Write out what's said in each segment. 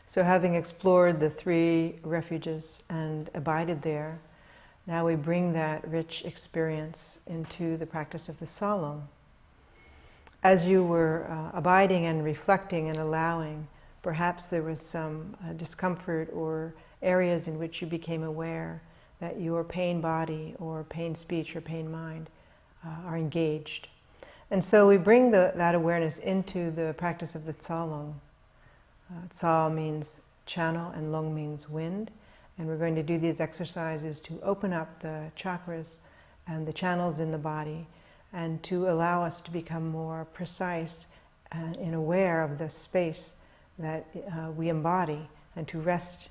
So having explored the 3 refuges and abided there, now we bring that rich experience into the practice of the Tsa Lung. As you were abiding and reflecting and allowing, perhaps there was some discomfort or areas in which you became aware that your pain body or pain speech or pain mind are engaged. And so we bring that awareness into the practice of the Tsa Lung. Tsa means channel and Lung means wind. And we're going to do these exercises to open up the chakras and the channels in the body and to allow us to become more precise and aware of the space that we embody, and to rest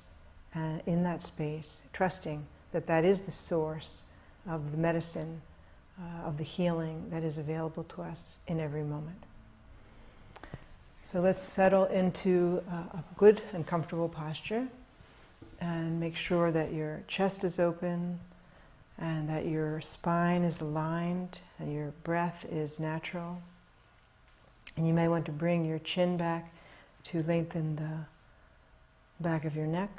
in that space, trusting that that is the source of the medicine, of the healing that is available to us in every moment. So let's settle into a good and comfortable posture. And make sure that your chest is open and that your spine is aligned and your breath is natural. And you may want to bring your chin back to lengthen the back of your neck.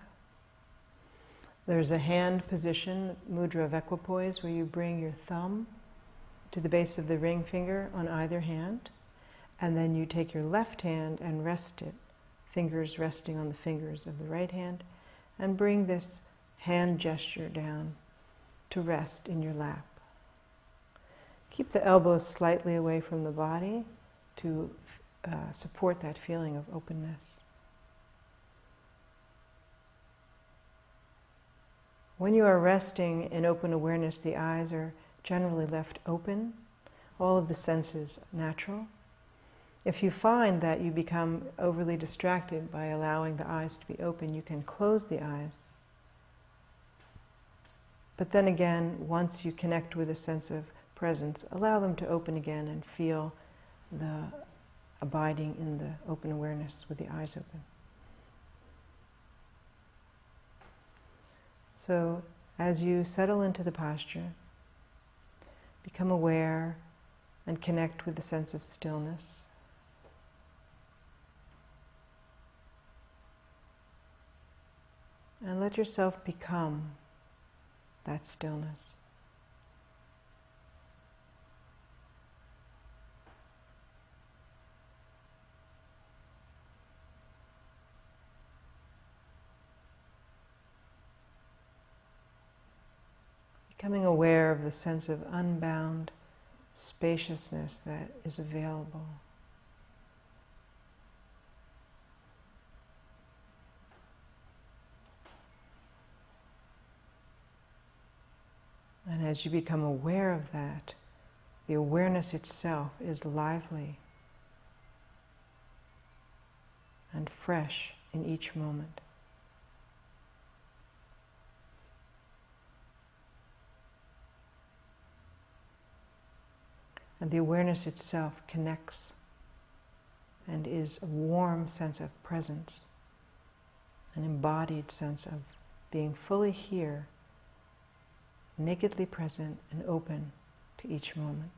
There's a hand position, mudra of equipoise, where you bring your thumb to the base of the ring finger on either hand. And then you take your left hand and rest it, fingers resting on the fingers of the right hand. And bring this hand gesture down to rest in your lap. Keep the elbows slightly away from the body to support that feeling of openness. When you are resting in open awareness, the eyes are generally left open, all of the senses natural. If you find that you become overly distracted by allowing the eyes to be open, you can close the eyes. But then again, once you connect with a sense of presence, allow them to open again and feel the abiding in the open awareness with the eyes open. So, as you settle into the posture, become aware and connect with the sense of stillness. And let yourself become that stillness. Becoming aware of the sense of unbound spaciousness that is available. And as you become aware of that, the awareness itself is lively and fresh in each moment. And the awareness itself connects and is a warm sense of presence, an embodied sense of being fully here, nakedly present and open to each moment.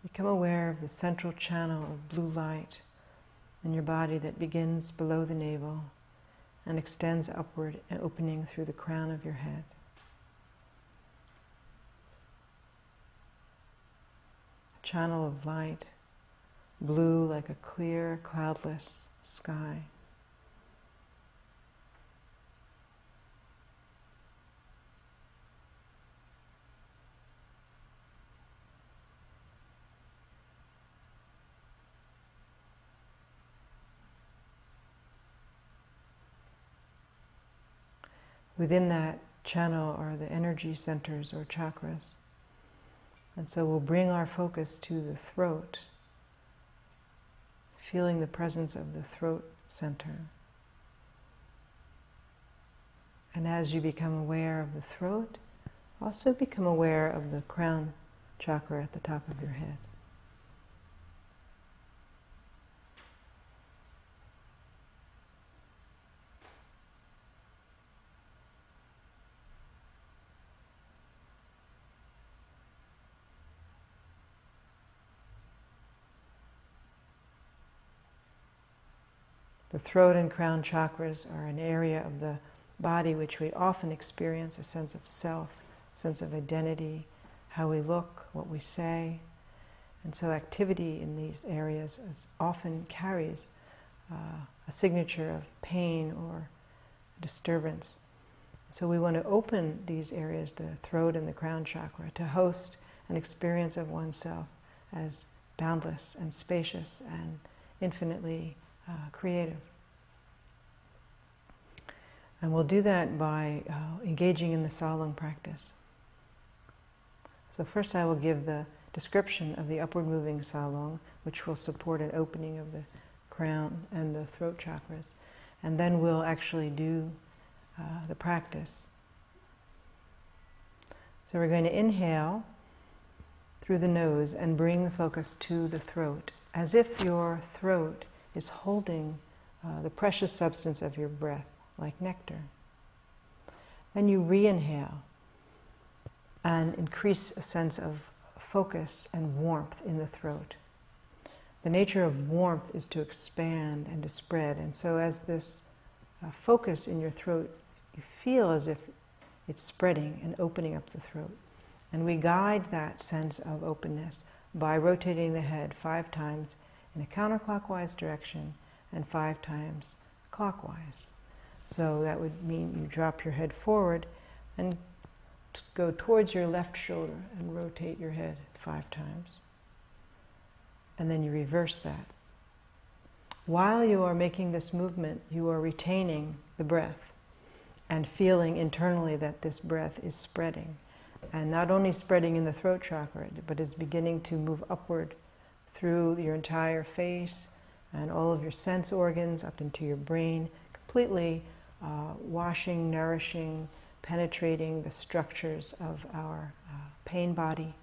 Become aware of the central channel of blue light in your body that begins below the navel and extends upward, opening through the crown of your head. A channel of light, blue like a clear, cloudless sky. Within that channel are the energy centers or chakras. And so we'll bring our focus to the throat, feeling the presence of the throat center. And as you become aware of the throat, also become aware of the crown chakra at the top of your head. The throat and crown chakras are an area of the body which we often experience a sense of self, sense of identity, how we look, what we say. And so activity in these areas often carries a signature of pain or disturbance. So we want to open these areas, the throat and the crown chakra, to host an experience of oneself as boundless and spacious and infinitely creative. And we'll do that by engaging in the Tsa Lung practice. So first I will give the description of the upward moving Tsa Lung, which will support an opening of the crown and the throat chakras. And then we'll actually do the practice. So we're going to inhale through the nose and bring the focus to the throat, as if your throat is holding the precious substance of your breath, like nectar. Then you re-inhale and increase a sense of focus and warmth in the throat. The nature of warmth is to expand and to spread, and so as this focus in your throat, you feel as if it's spreading and opening up the throat. And we guide that sense of openness by rotating the head 5 times in a counterclockwise direction and 5 times clockwise. So that would mean you drop your head forward and go towards your left shoulder and rotate your head 5 times. And then you reverse that. While you are making this movement, you are retaining the breath and feeling internally that this breath is spreading. And not only spreading in the throat chakra, but is beginning to move upward through your entire face and all of your sense organs up into your brain, completely washing, nourishing, penetrating the structures of our pain body.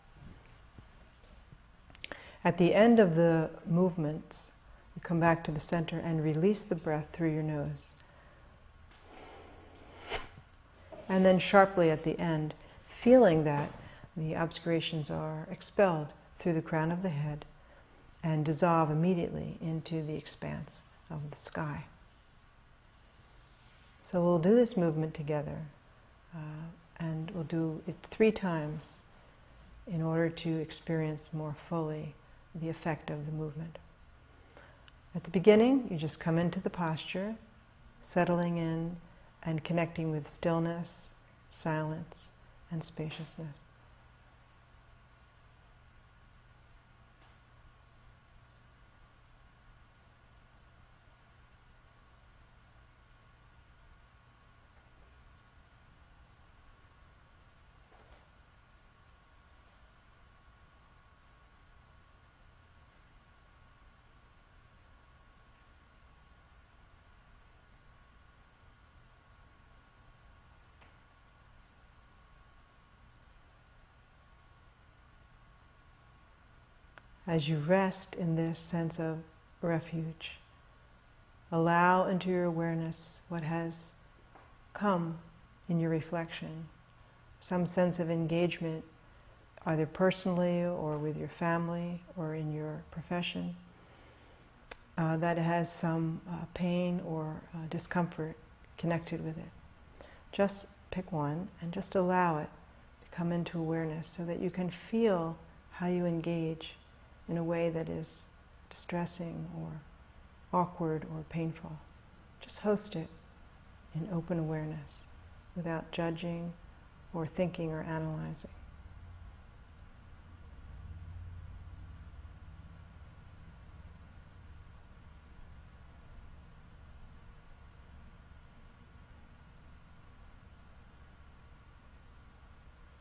At the end of the movements, you come back to the center and release the breath through your nose. And then sharply at the end, feeling that the obscurations are expelled through the crown of the head and dissolve immediately into the expanse of the sky. So we'll do this movement together, and we'll do it 3 times in order to experience more fully the effect of the movement. At the beginning, you just come into the posture, settling in and connecting with stillness, silence, and spaciousness. As you rest in this sense of refuge, allow into your awareness what has come in your reflection, some sense of engagement, either personally or with your family or in your profession, that has some pain or discomfort connected with it. Just pick one and just allow it to come into awareness so that you can feel how you engage in a way that is distressing or awkward or painful. Just host it in open awareness without judging or thinking or analyzing.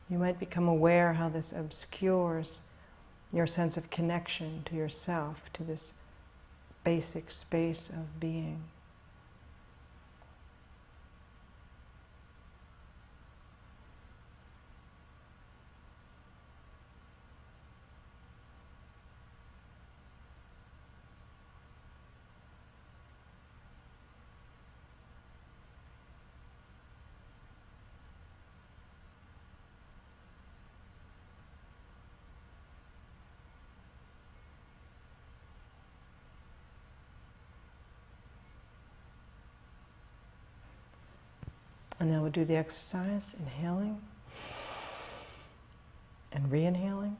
You might become aware how this obscures your sense of connection to yourself, to this basic space of being. And now we'll do the exercise, inhaling and re-inhaling.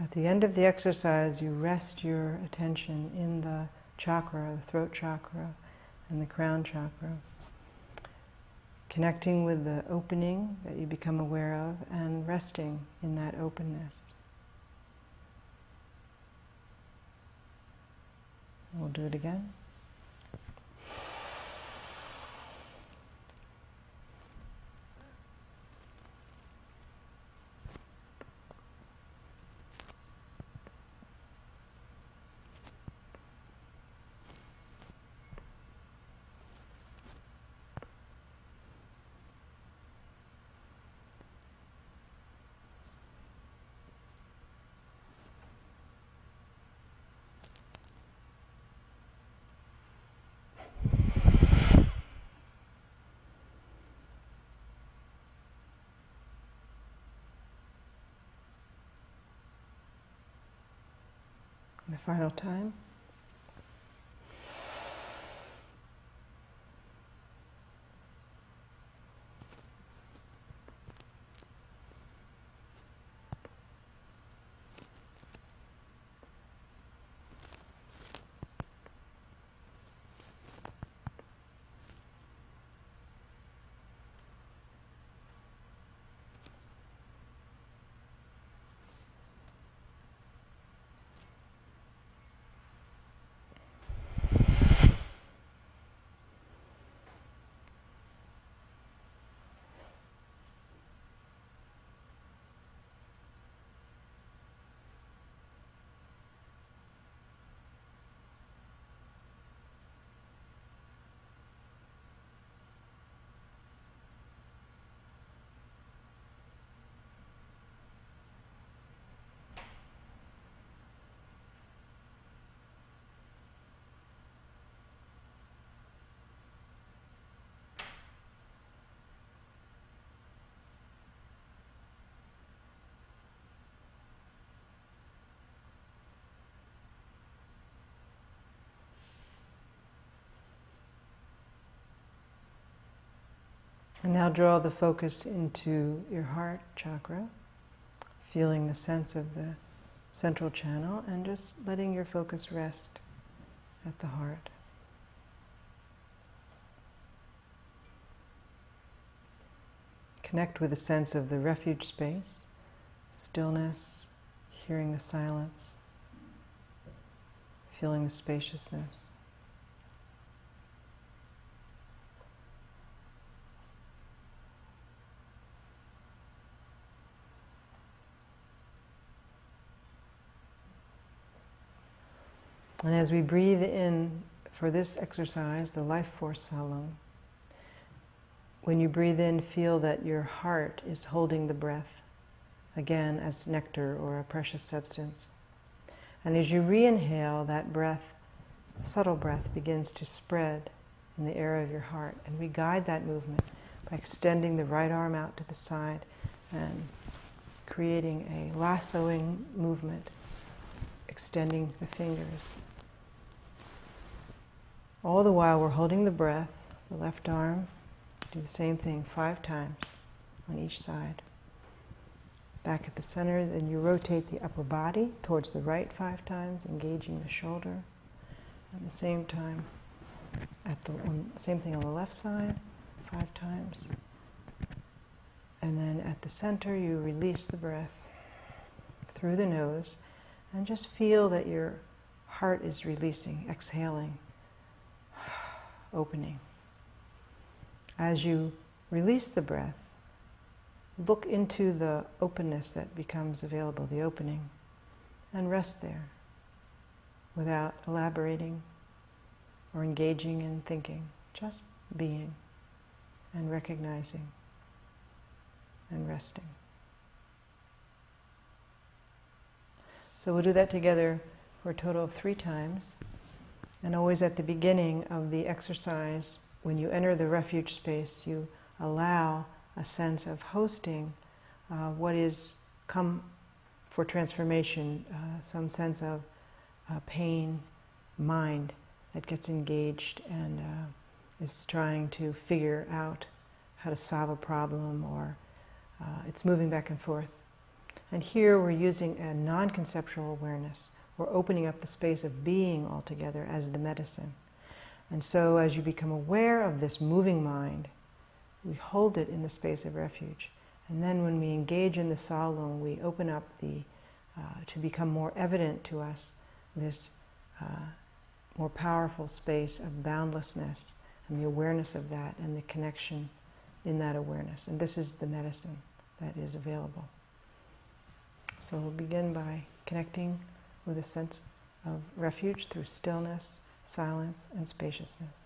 At the end of the exercise, you rest your attention in the chakra, the throat chakra and the crown chakra, connecting with the opening that you become aware of and resting in that openness. We'll do it again. The final time. And now draw the focus into your heart chakra, feeling the sense of the central channel and just letting your focus rest at the heart. Connect with a sense of the refuge space, stillness, hearing the silence, feeling the spaciousness. And as we breathe in for this exercise, the life force Tsa Lung, when you breathe in, feel that your heart is holding the breath, again as nectar or a precious substance. And as you re-inhale, that breath, a subtle breath, begins to spread in the area of your heart. And we guide that movement by extending the right arm out to the side and creating a lassoing movement, extending the fingers. All the while we're holding the breath, the left arm, do the same thing 5 times on each side. Back at the center, then you rotate the upper body towards the right 5 times, engaging the shoulder. At the same time, same thing on the left side, 5 times. And then at the center, you release the breath through the nose and just feel that your heart is releasing, exhaling, opening. As you release the breath, look into the openness that becomes available, the opening, and rest there without elaborating or engaging in thinking, just being and recognizing and resting. So we'll do that together for a total of 3 times. And always at the beginning of the exercise, when you enter the refuge space, you allow a sense of hosting what is come for transformation, some sense of pain, mind that gets engaged and is trying to figure out how to solve a problem, or it's moving back and forth. And here we're using a non-conceptual awareness. We're opening up the space of being altogether as the medicine. And so as you become aware of this moving mind, we hold it in the space of refuge. And then when we engage in the Tsa Lung, we open up to become more evident to us this more powerful space of boundlessness and the awareness of that and the connection in that awareness. And this is the medicine that is available. So we'll begin by connecting with a sense of refuge through stillness, silence, and spaciousness.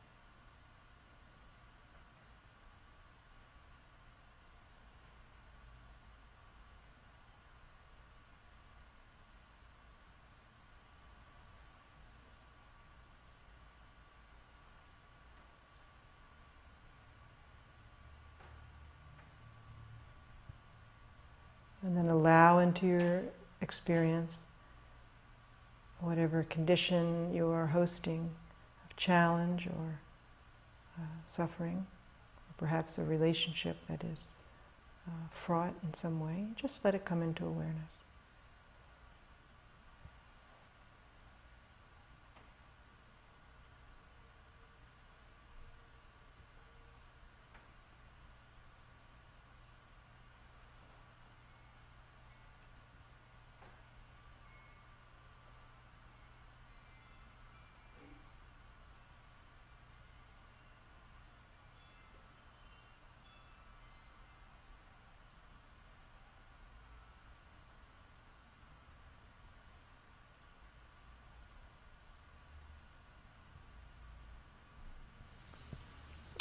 And then allow into your experience whatever condition you are hosting of challenge or suffering, or perhaps a relationship that is fraught in some way. Just let it come into awareness.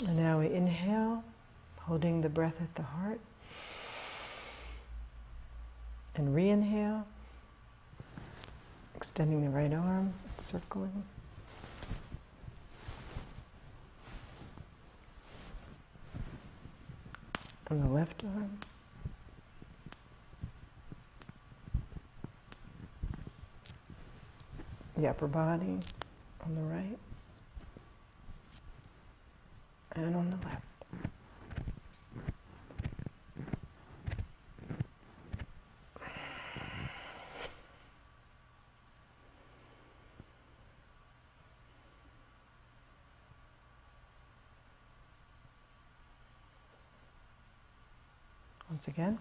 And now we inhale, holding the breath at the heart. And re-inhale, extending the right arm, circling. And the left arm. The upper body on the right. And on the left. Once again.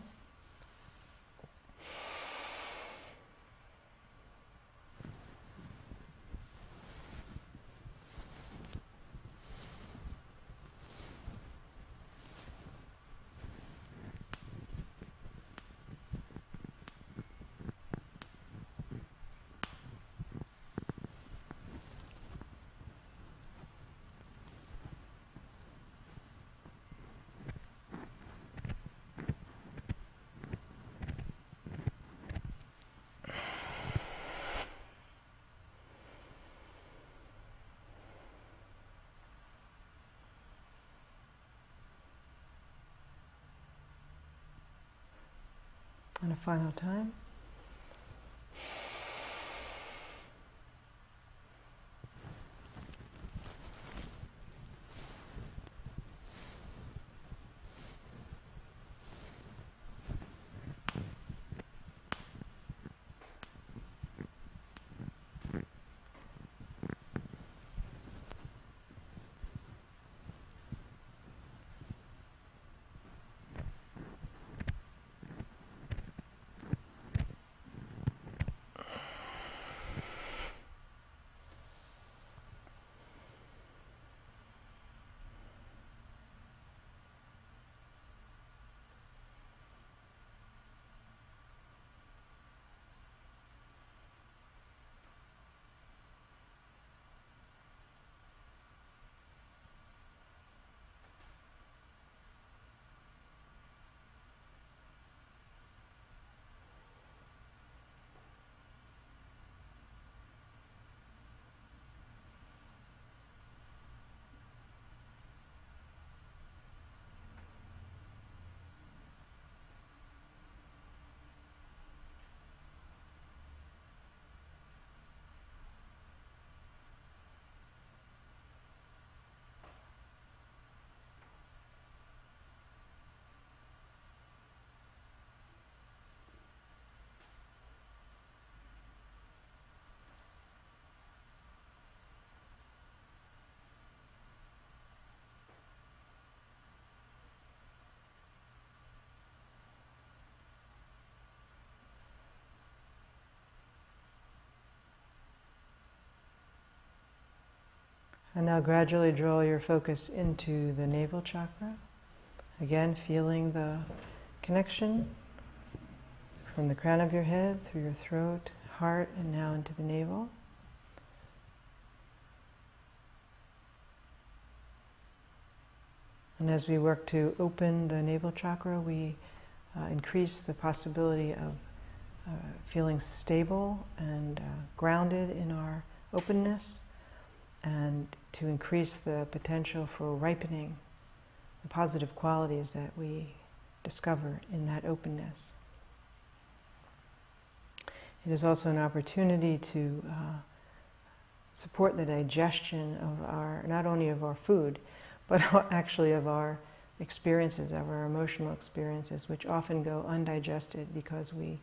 And a final time. And now gradually draw your focus into the navel chakra. Again, feeling the connection from the crown of your head, through your throat, heart, and now into the navel. And as we work to open the navel chakra, we increase the possibility of feeling stable and grounded in our openness, and to increase the potential for ripening the positive qualities that we discover in that openness. It is also an opportunity to support the digestion of our, not only of our food, but actually of our experiences, of our emotional experiences, which often go undigested because we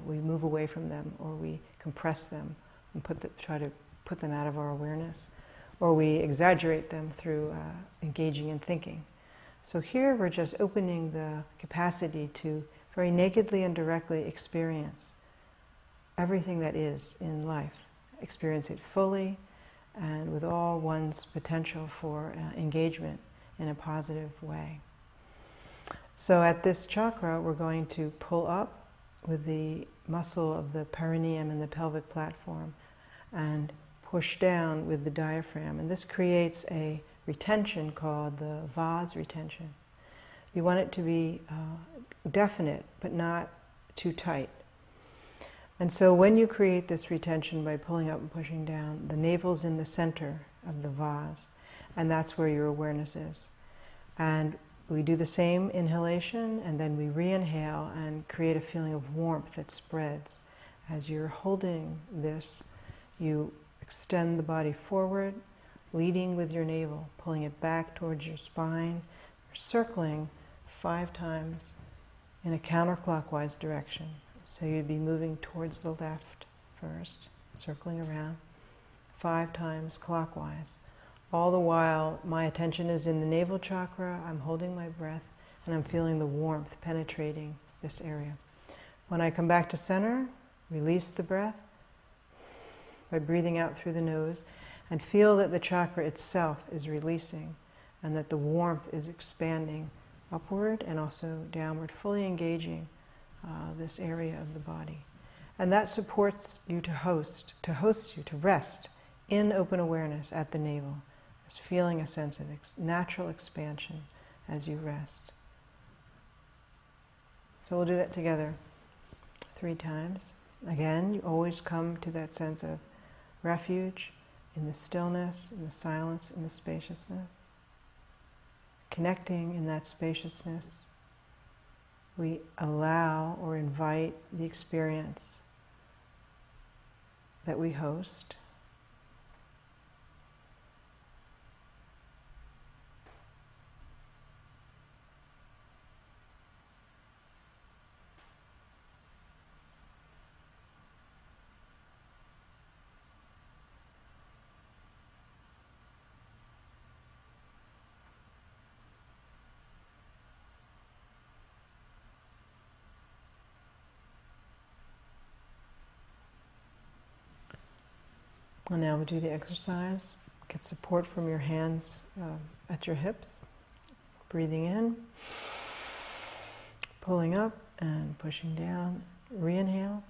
move away from them, or we compress them and try to put them out of our awareness, or we exaggerate them through engaging in thinking. So here we're just opening the capacity to very nakedly and directly experience everything that is in life, experience it fully and with all one's potential for engagement in a positive way. So at this chakra, we're going to pull up with the muscle of the perineum and the pelvic platform and push down with the diaphragm. And this creates a retention called the vase retention. You want it to be definite, but not too tight. And so when you create this retention by pulling up and pushing down, the navel's in the center of the vase, and that's where your awareness is. And we do the same inhalation, and then we re-inhale and create a feeling of warmth that spreads. As you're holding this, you extend the body forward, leading with your navel, pulling it back towards your spine, circling 5 times in a counterclockwise direction. So you'd be moving towards the left first, circling around 5 times clockwise. All the while, my attention is in the navel chakra, I'm holding my breath, and I'm feeling the warmth penetrating this area. When I come back to center, release the breath by breathing out through the nose, and feel that the chakra itself is releasing, and that the warmth is expanding upward and also downward, fully engaging this area of the body. And that supports you to host you, to rest in open awareness at the navel, just feeling a sense of natural expansion as you rest. So we'll do that together 3 times. Again, you always come to that sense of refuge in the stillness, in the silence, in the spaciousness. Connecting in that spaciousness, we allow or invite the experience that we host. And now we do the exercise. Get support from your hands at your hips. Breathing in, pulling up and pushing down. Re-inhale.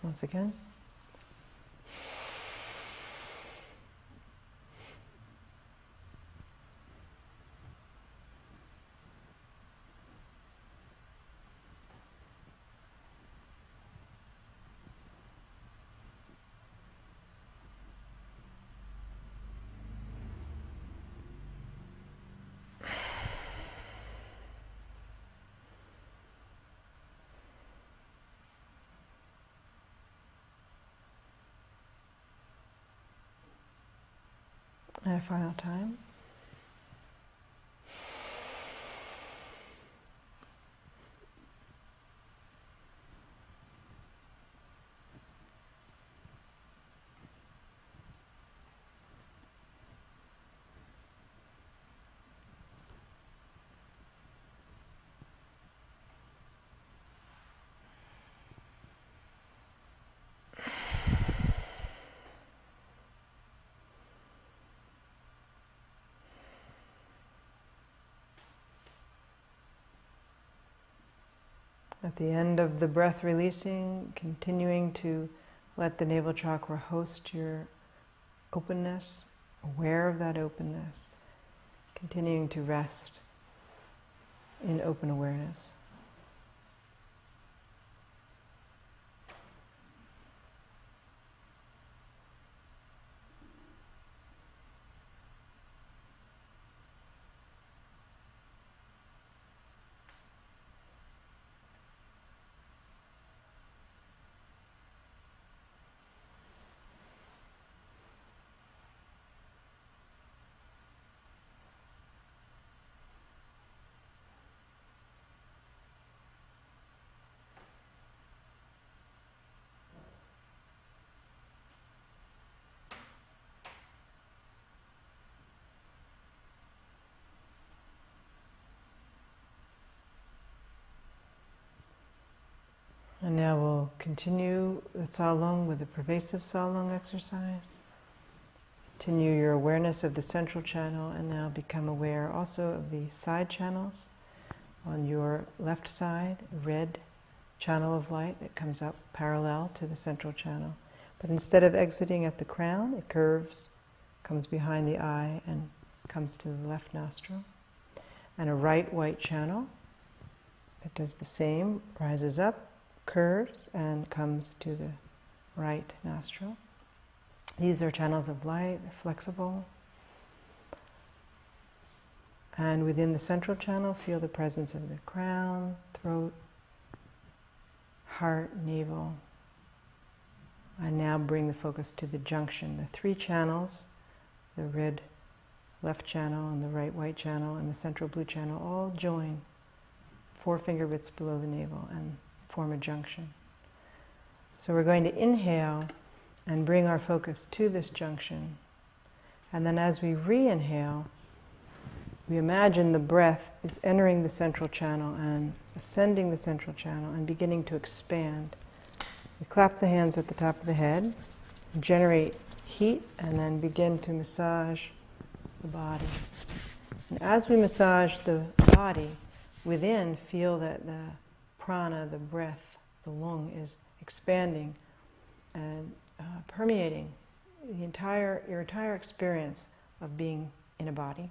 Once again. And a final time. At the end of the breath releasing, continuing to let the navel chakra host your openness, aware of that openness, continuing to rest in open awareness. And now we'll continue the Tsa Lung with the pervasive Tsa Lung exercise. Continue your awareness of the central channel and now become aware also of the side channels. On your left side, a red channel of light that comes up parallel to the central channel. But instead of exiting at the crown, it curves, comes behind the eye and comes to the left nostril. And a right white channel that does the same, rises up, curves and comes to the right nostril. These are channels of light, they're flexible. And within the central channel, feel the presence of the crown, throat, heart, navel. And now bring the focus to the junction, the three channels, the red left channel and the right white channel and the central blue channel all join 4 finger widths below the navel and form a junction. So we're going to inhale and bring our focus to this junction. And then as we re-inhale, we imagine the breath is entering the central channel and ascending the central channel and beginning to expand. We clap the hands at the top of the head, generate heat, and then begin to massage the body. And as we massage the body, within feel that the prana, the breath, the lung is expanding and permeating your entire experience of being in a body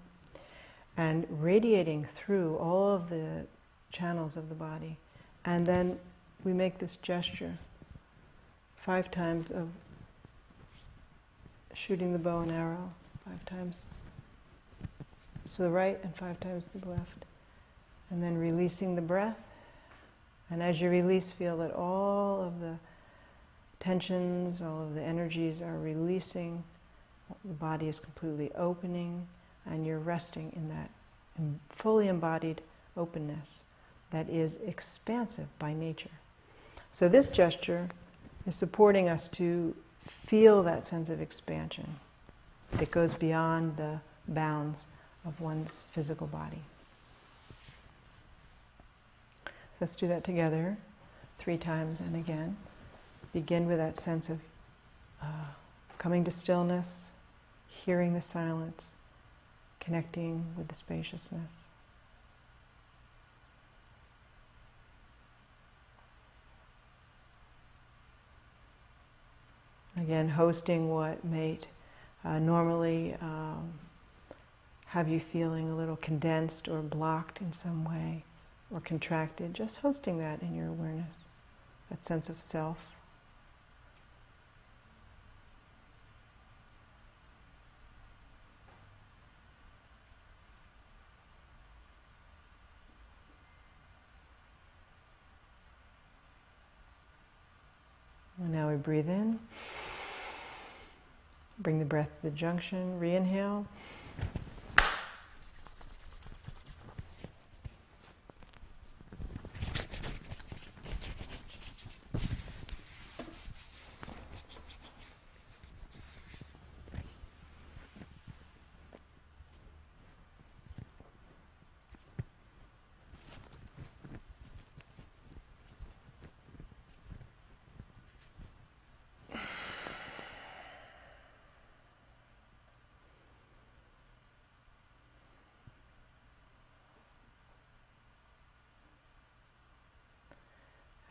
and radiating through all of the channels of the body. And then we make this gesture 5 times of shooting the bow and arrow, 5 times to the right and 5 times to the left. And then releasing the breath. And as you release, feel that all of the tensions, all of the energies are releasing. The body is completely opening, and you're resting in that fully embodied openness that is expansive by nature. So this gesture is supporting us to feel that sense of expansion that goes beyond the bounds of one's physical body. Let's do that together 3 times and again. Begin with that sense of coming to stillness, hearing the silence, connecting with the spaciousness. Again, hosting what may normally have you feeling a little condensed or blocked in some way, or contracted, just hosting that in your awareness, that sense of self. And now we breathe in, bring the breath to the junction, re-inhale.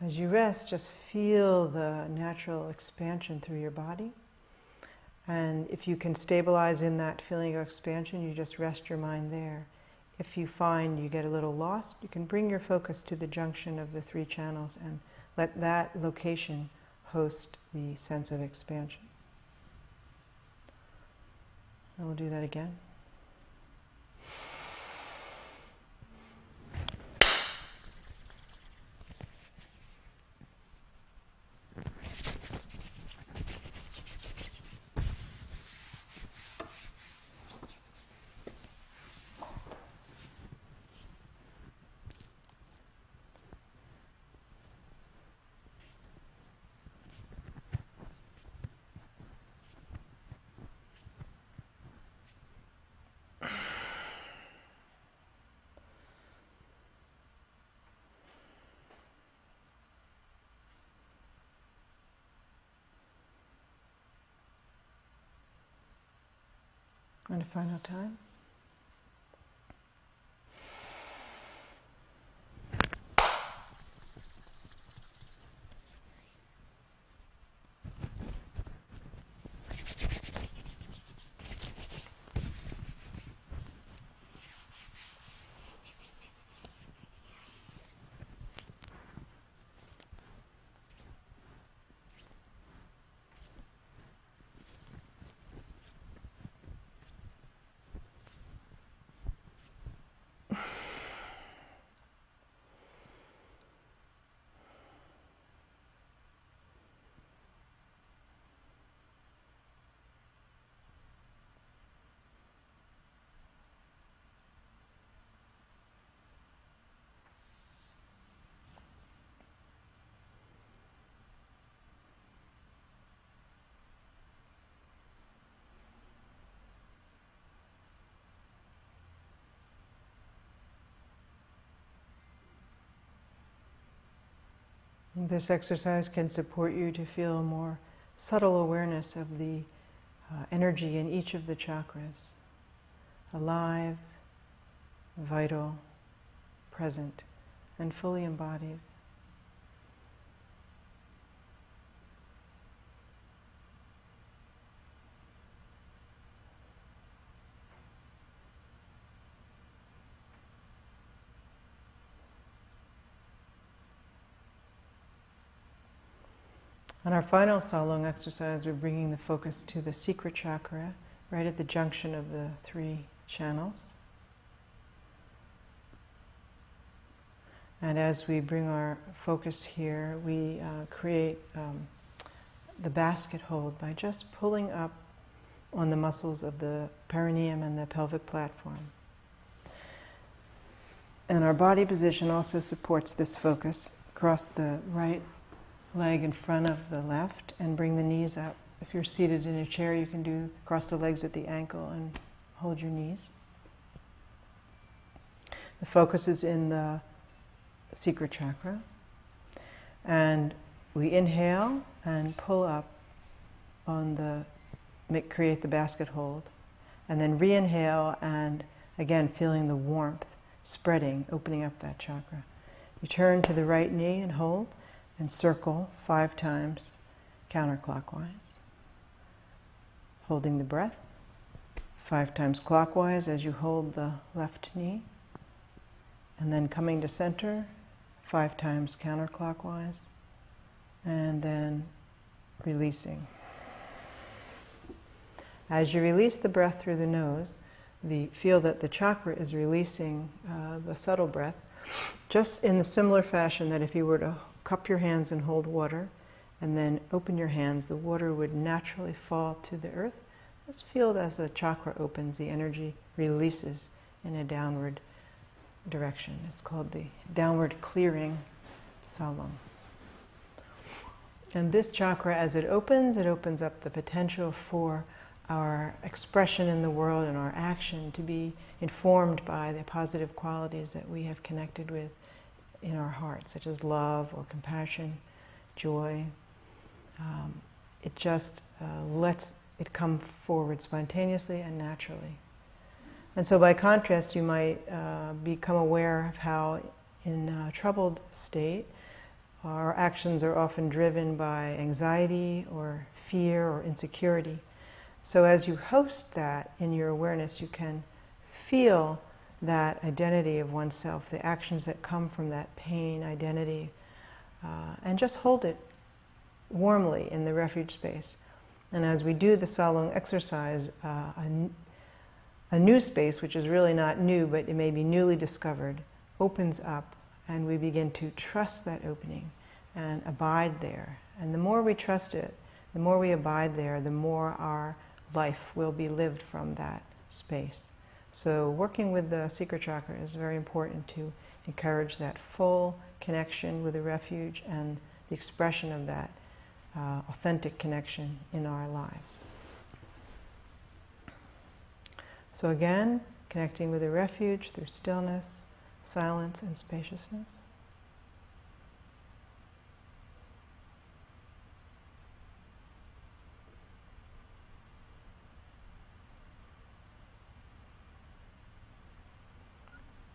As you rest, just feel the natural expansion through your body. And if you can stabilize in that feeling of expansion, you just rest your mind there. If you find you get a little lost, you can bring your focus to the junction of the three channels and let that location host the sense of expansion. And we'll do that again. And a final time. This exercise can support you to feel more subtle awareness of the energy in each of the chakras, alive, vital, present, and fully embodied. On our final Tsa Lung exercise, we're bringing the focus to the secret chakra, right at the junction of the three channels. And as we bring our focus here, we create the basket hold by just pulling up on the muscles of the perineum and the pelvic platform. And our body position also supports this focus. Cross the right leg in front of the left and bring the knees up. If you're seated in a chair, you can cross the legs at the ankle and hold your knees. The focus is in the secret chakra. And we inhale and pull up on create the basket hold. And then re-inhale and again feeling the warmth spreading, opening up that chakra. You turn to the right knee and hold. And circle 5 times counterclockwise. Holding the breath 5 times clockwise as you hold the left knee. And then coming to center 5 times counterclockwise. And then releasing. As you release the breath through the nose, feel that the chakra is releasing the subtle breath, just in the similar fashion that if you were to cup your hands and hold water, and then open your hands, the water would naturally fall to the earth. Just feel that as the chakra opens, the energy releases in a downward direction. It's called the downward clearing Tsa Lung. And this chakra, as it opens up the potential for our expression in the world and our action to be informed by the positive qualities that we have connected with in our hearts, such as love or compassion, joy. It just lets it come forward spontaneously and naturally. And so by contrast, you might become aware of how in a troubled state, Our actions are often driven by anxiety or fear or insecurity. So as you host that in your awareness, you can feel that identity of oneself, the actions that come from that pain identity, and just hold it warmly in the refuge space. And as we do the Tsa Lung exercise, a new space, which is really not new, but it may be newly discovered, opens up, and we begin to trust that opening and abide there. And the more we trust it, the more we abide there, the more our life will be lived from that space. So working with the secret chakra is very important to encourage that full connection with the refuge and the expression of that authentic connection in our lives. So again, connecting with the refuge through stillness, silence, and spaciousness.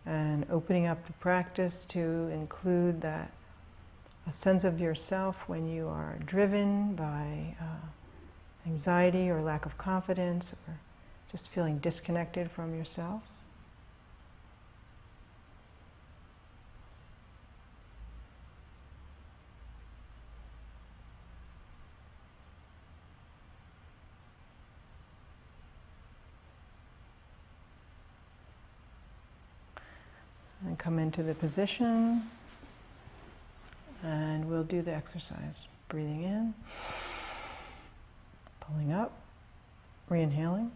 And opening up the practice to include that a sense of yourself when you are driven by anxiety or lack of confidence or just feeling disconnected from yourself. And come into the position, and we'll do the exercise. Breathing in, pulling up, re-inhaling.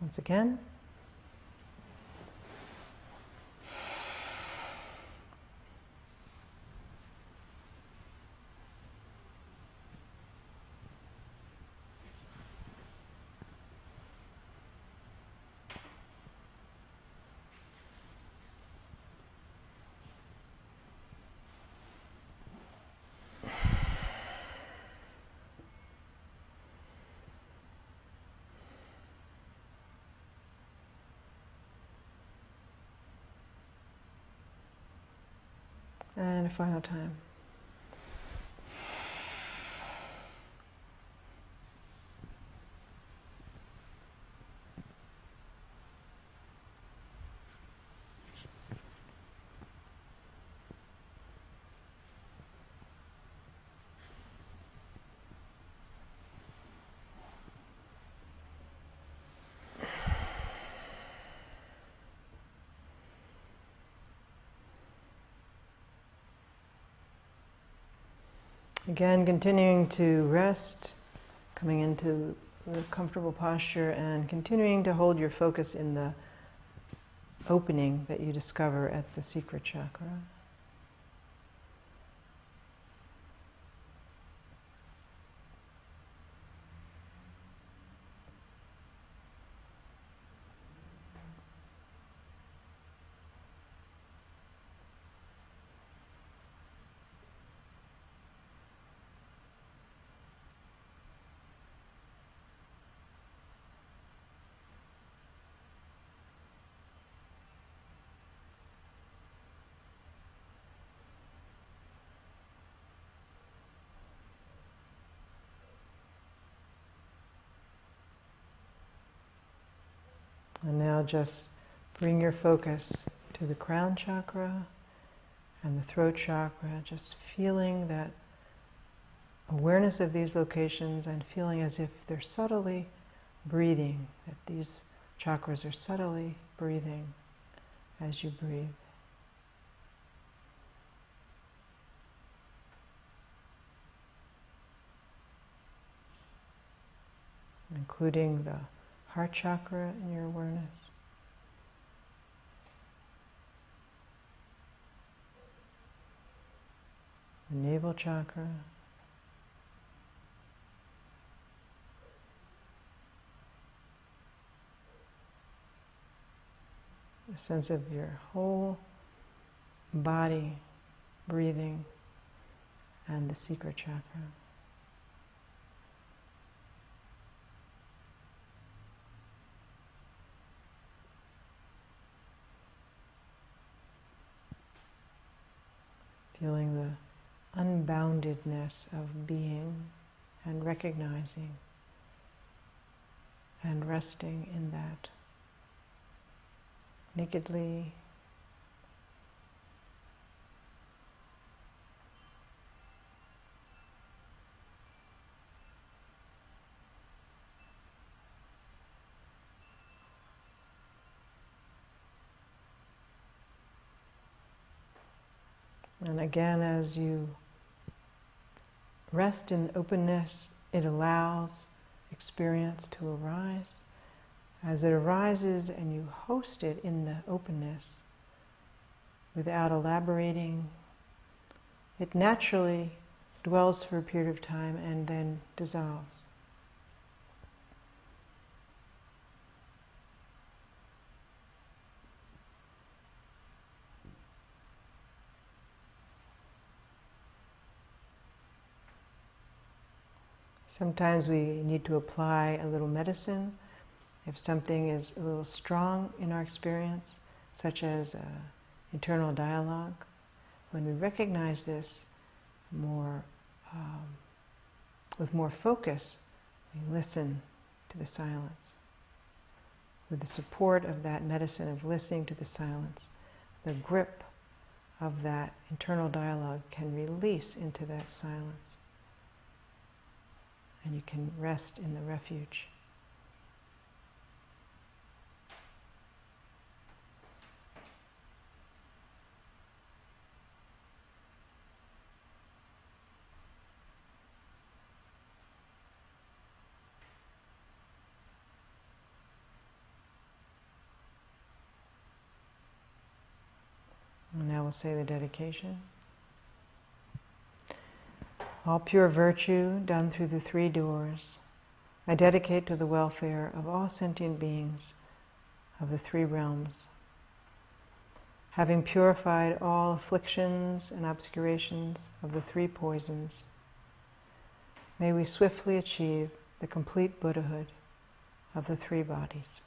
Once again. And a final time. Again, continuing to rest, coming into the comfortable posture and continuing to hold your focus in the opening that you discover at the secret chakra. And now just bring your focus to the crown chakra and the throat chakra, just feeling that awareness of these locations and feeling as if they're subtly breathing, that these chakras are subtly breathing as you breathe. Including the heart chakra in your awareness. The navel chakra, a sense of your whole body breathing and the secret chakra. Feeling the unboundedness of being and recognizing and resting in that nakedly. And again, as you rest in openness, it allows experience to arise. As it arises and you host it in the openness, without elaborating, it naturally dwells for a period of time and then dissolves. Sometimes we need to apply a little medicine if something is a little strong in our experience, such as internal dialogue. When we recognize this more, with more focus, we listen to the silence. With the support of that medicine of listening to the silence, the grip of that internal dialogue can release into that silence. And you can rest in the refuge. And now we'll say the dedication. All pure virtue done through the three doors, I dedicate to the welfare of all sentient beings of the three realms. Having purified all afflictions and obscurations of the three poisons, may we swiftly achieve the complete Buddhahood of the three bodies.